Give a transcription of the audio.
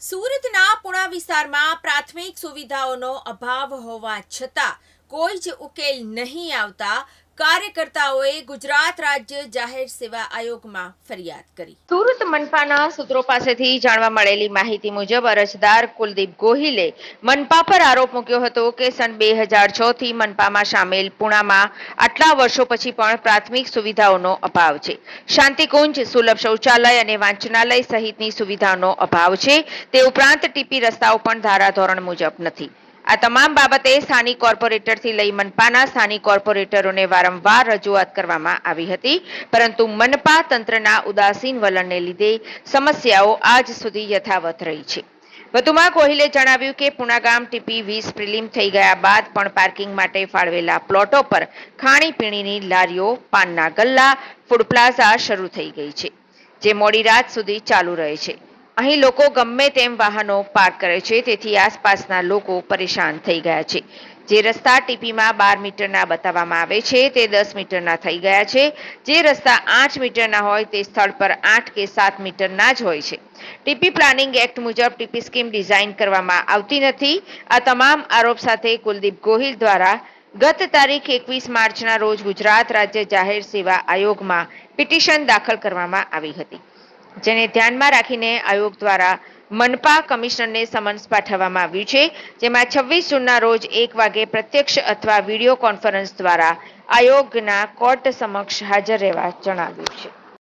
સુરતના પુણા વિસ્તારમાં પ્રાથમિક સુવિધાઓનો અભાવ હોવા છતાં કોઈ જ ઉકેલ નહીં આવતા કાર્યકર્તાઓએ ગુજરાત રાજ્ય જાહેર સેવા આયોગમાં ફરિયાદ કરી। સુરત મનપાના સૂત્રો પાસેથી જાણવા મળેલી માહિતી મુજબ અરજદાર કુલદીપ ગોહિલે મનપા પર આરોપ મૂક્યો હતો કે સન 2006 થી મનપામાં સામેલ પુણામાં આટલા વર્ષો પછી પણ પ્રાથમિક સુવિધાઓનો અભાવ છે। શાંતિકુંજ, સુલભ શૌચાલય અને વાંચનાલય સહિતની સુવિધાઓનો અભાવ છે। તે ઉપરાંત ટીપી રસ્તાઓ પણ ધારાધોરણ મુજબ નથી। આ તમામ બાબતે સ્થાનિક કોર્પોરેટરથી લઈ મનપાના સ્થાનિક કોર્પોરેટરોને વારંવાર રજૂઆત કરવામાં આવી હતી, પરંતુ મનપા તંત્રના ઉદાસીન વલણને લીધે સમસ્યાઓ આજ સુધી યથાવત રહી છે। વધુમાં ગોહિલે જણાવ્યું કે પુણા ગામ ટીપી 20 પ્રિલિમ થઈ ગયા બાદ પણ પાર્કિંગ માટે ફાળવેલા પ્લોટો પર ખાણીપીણીની લારીઓ, પાનના ગલ્લા, ફૂડ પ્લાઝા શરૂ થઈ ગઈ છે, જે મોડી રાત સુધી ચાલુ રહે છે। અહીં લોકો ગમે તેમ વાહનો પાર્ક કરે છે, તેથી આસપાસના લોકો પરેશાન થઈ ગયા છે। જે રસ્તા ટીપીમાં 12 મીટરના બતાવવામાં આવે છે તે 10 મીટરના થઈ ગયા છે। જે રસ્તા 8 મીટરના હોય તે સ્થળ પર 8 કે 7 મીટરના જ હોય છે। ટીપી પ્લાનિંગ એક્ટ મુજબ ટીપી સ્કીમ ડિઝાઇન કરવામાં આવતી નથી। આ તમામ આરોપ સાથે કુલદીપ ગોહિલ દ્વારા ગત તારીખ 21 માર્ચના રોજ ગુજરાત રાજ્ય જાહેર સેવા આયોગમાં પિટિશન દાખલ કરવામાં આવી હતી, જેને ધ્યાનમાં રાખીને આયોગ દ્વારા મનપા કમિશનરને સમન્સ પાઠવવામાં આવ્યું છે, જેમાં 26 જૂનના રોજ 1 વાગે પ્રત્યક્ષ અથવા વિડીયો કોન્ફરન્સ દ્વારા આયોગના કોર્ટ સમક્ષ હાજર રહેવા જણાવ્યું છે।